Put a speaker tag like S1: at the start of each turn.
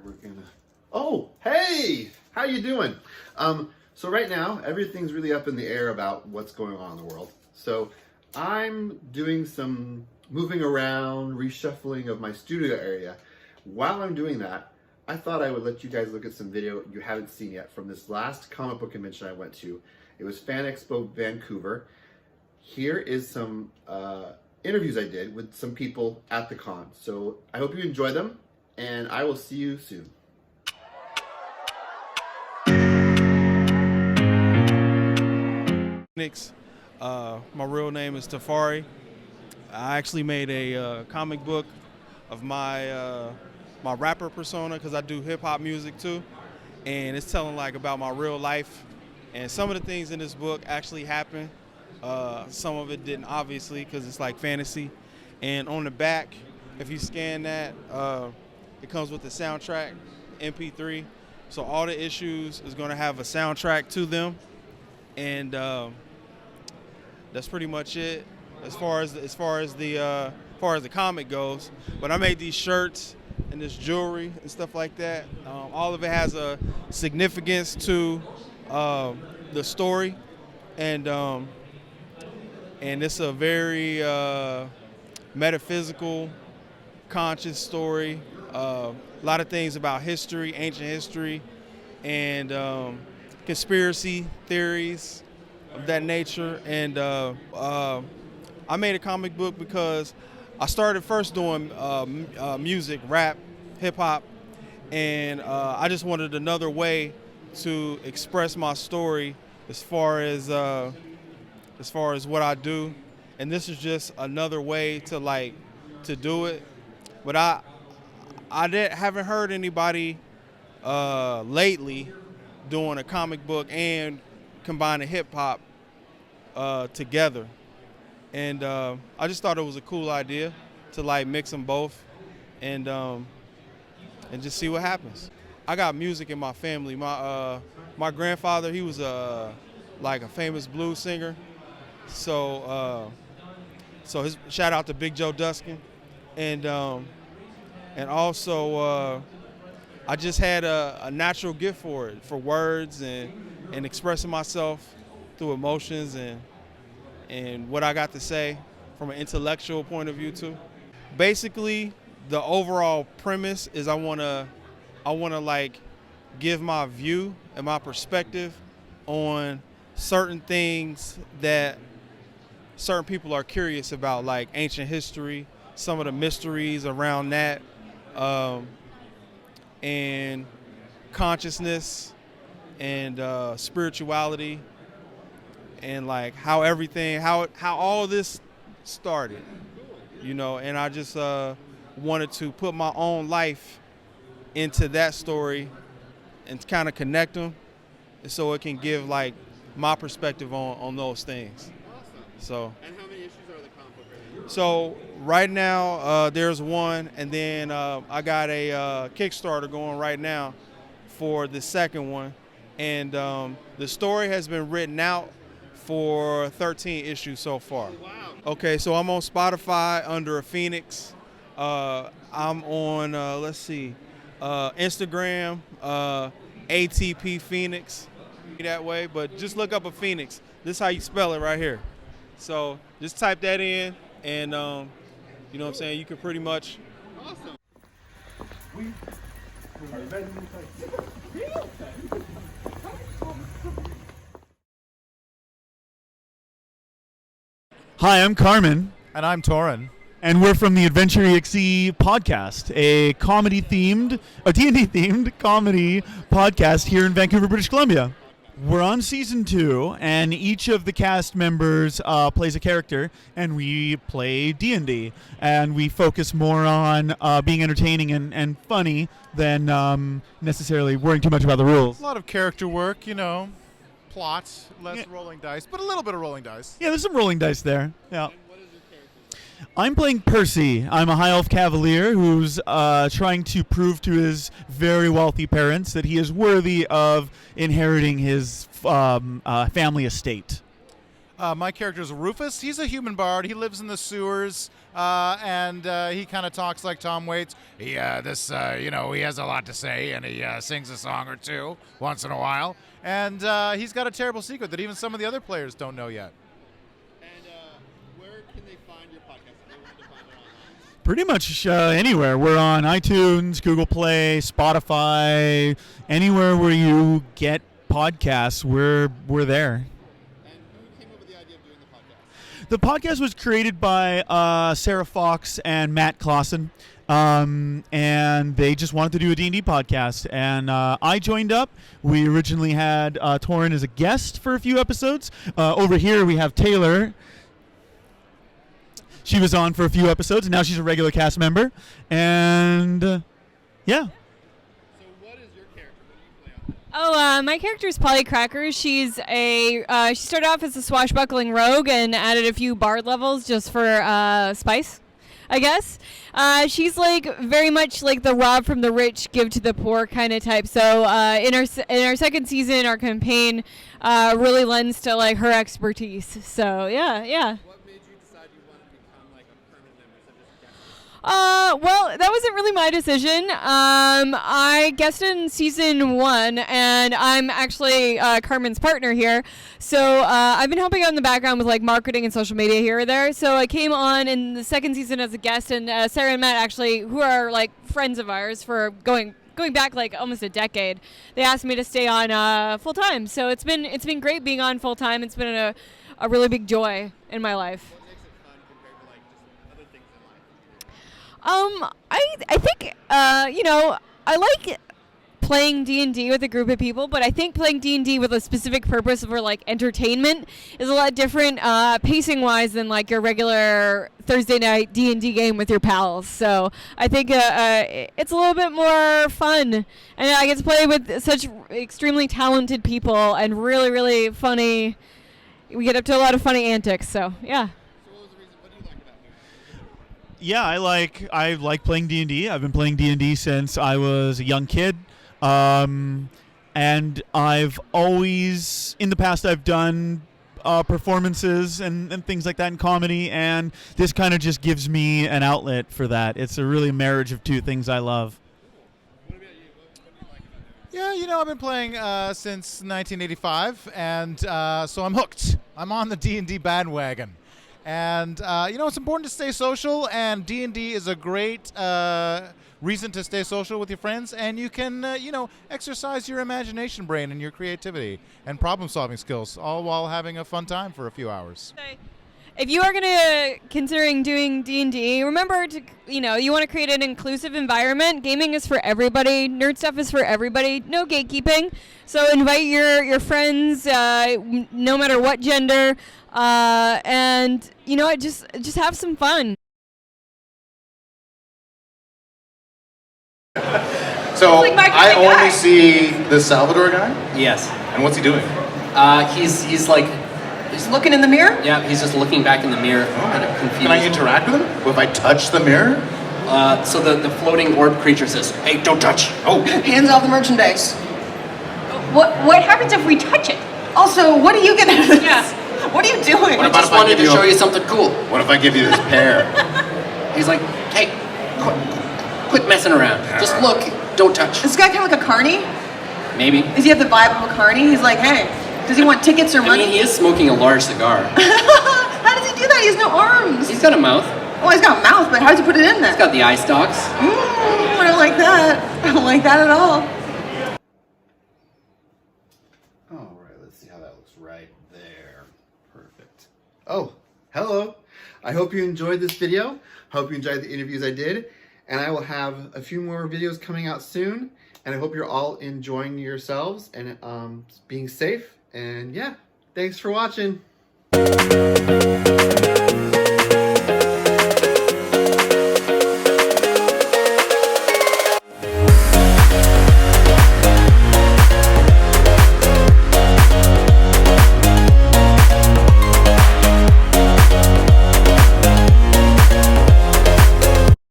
S1: we're gonna. Oh, hey, how you doing? So right now everything's really up in the air about what's going on in the world. So I'm doing some moving around, reshuffling of my studio area. While I'm doing that, I thought I would let you guys look at some video you haven't seen yet from this last comic book convention I went to. It was Fanexpo Vancouver. Here is some interviews I did with some people at the con. So I hope you enjoy them, and I will see you soon.
S2: Apheenx. My real name is Tafari. I actually made a comic book of my my rapper persona because I do hip hop music too, and it's telling like about my real life. And some of the things in this book actually happened. Some of it didn't, obviously, because it's like fantasy. And on the back, if you scan that, it comes with the soundtrack, MP3. So all the issues is going to have a soundtrack to them, and that's pretty much it as far as the comic goes. But I made these shirts and this jewelry and stuff like that. All of it has a significance to the story, and it's a very metaphysical, conscious story. A lot of things about history, ancient history, and conspiracy theories of that nature. And I made a comic book because I started first doing music, rap, hip hop, and I just wanted another way to express my story as far as what I do. And this is just another way to do it. But I haven't heard anybody lately doing a comic book and combining hip hop together. And I just thought it was a cool idea to like mix them both and just see what happens. I got music in my family. My grandfather, he was like a famous blues singer. So his shout out to Big Joe Duskin, and also I just had a natural gift for it, for words and expressing myself through emotions and what I got to say from an intellectual point of view too. Basically, the overall premise is I wanna like give my view and my perspective on certain things that certain people are curious about, like ancient history, some of the mysteries around that, and consciousness and spirituality, and like how all this started, you know. And I just wanted to put my own life into that story and kind of connect them so it can give like my perspective on those things. So.
S1: And how many issues are the comic book right now?
S2: So right now there's one, and then I got a Kickstarter going right now for the second one, and the story has been written out for 13 issues so far.
S1: Oh, wow.
S2: Okay, so I'm on Spotify under Apheenx. I'm on Instagram, ATP Phoenix, that way. But just look up Apheenx. This is how you spell it right here. So just type that in, and you know what I'm saying, you can pretty much.
S1: Awesome.
S3: Hi, I'm Carmen,
S4: And I'm Torin.
S3: and we're from the Adventure Exe Podcast, a D&D-themed comedy podcast here in Vancouver, British Columbia. We're on season 2, and each of the cast members plays a character, and we play D&D. And we focus more on being entertaining and funny than necessarily worrying too much about the rules.
S4: A lot of character work, you know, plot, less rolling dice, but a little bit of rolling dice.
S3: Yeah, there's some rolling dice there. Yeah.
S1: And what is your character?
S3: I'm playing Percy. I'm a high elf cavalier who's trying to prove to his very wealthy parents that he is worthy of inheriting his family estate.
S4: My character is Rufus. He's a human bard. He lives in the sewers, and he kind of talks like Tom Waits. He has a lot to say, and he sings a song or two once in a while. And he's got a terrible secret that even some of the other players don't know yet.
S1: And where can they find your podcast if they want to find it online?
S3: Pretty much anywhere. We're on iTunes, Google Play, Spotify, anywhere where you get podcasts, we're there. The podcast was created by Sarah Fox and Matt Clausen, and they just wanted to do a D&D podcast. And I joined up. We originally had Torin as a guest for a few episodes. Over here we have Taylor. She was on for a few episodes, and now she's a regular cast member. And yeah.
S5: Oh, my character is Polly Cracker. She started off as a swashbuckling rogue and added a few bard levels just for spice, I guess. She's like very much like the rob from the rich, give to the poor kind of type. So in our second season, our campaign really lends to like her expertise. So yeah. Well, that wasn't really my decision. I guested in season 1, and I'm actually Carmen's partner here. So I've been helping out in the background with like marketing and social media here or there. So I came on in the second season as a guest, and Sarah and Matt actually, who are like friends of ours for going back like almost a decade, they asked me to stay on full time. So it's been great being on full time. It's been a really big joy in my life. I think, I like playing D&D with a group of people, but I think playing D&D with a specific purpose for, like, entertainment is a lot different pacing-wise than, like, your regular Thursday night D&D game with your pals. So I think it's a little bit more fun. And I get to play with such extremely talented people and really, really funny. We get up to a lot of funny antics, so, yeah.
S3: Yeah, I like playing D&D. I've been playing D&D since I was a young kid. And I've always, in the past, I've done performances and things like that in comedy, and this kind of just gives me an outlet for that. It's a really marriage of two things I love.
S1: What about you? What do you like about it?
S4: Yeah, I've been playing since 1985, and so I'm hooked. I'm on the D&D bandwagon. And, it's important to stay social, and D&D is a great reason to stay social with your friends, and you can, exercise your imagination brain and your creativity and problem-solving skills, all while having a fun time for a few hours.
S5: If you are considering doing D&D, remember to, you want to create an inclusive environment. Gaming is for everybody. Nerd stuff is for everybody. No gatekeeping. So invite your friends, no matter what gender, and just have some fun.
S6: So
S5: like my
S6: I
S5: kind of guy.
S6: only see the Salvador guy,
S7: Yes.
S6: and what's he doing?
S7: He's looking in the mirror? Yeah, he's just looking back in the mirror, kind of confused.
S6: Can I interact with him? If I touch the mirror?
S7: So the floating orb creature says, "Hey, don't touch." Oh.
S8: Hands off the merchandise. What happens if we touch it? Also, what are you gonna do?
S5: Yeah.
S8: What are you doing?
S7: I just wanted to show you something cool.
S6: What if I give you this pear?
S7: He's like, "Hey, quit messing around. Just look, don't touch."
S8: This guy kind of like a carny?
S7: Maybe.
S8: Does he have the vibe of a carny? He's like, hey, does he want tickets or
S7: I
S8: money?
S7: mean, he is smoking a large cigar.
S8: How does he do that? He has no arms.
S7: He's got a mouth.
S8: Oh, he's got a mouth, but how does he put it in there?
S7: He's got the eye stalks.
S8: I don't like that. I don't like that at all.
S1: All right, let's see how that looks right there. Perfect. Oh, hello. I hope you enjoyed this video. Hope you enjoyed the interviews I did. And I will have a few more videos coming out soon. And I hope you're all enjoying yourselves and being safe. And yeah, thanks for watching.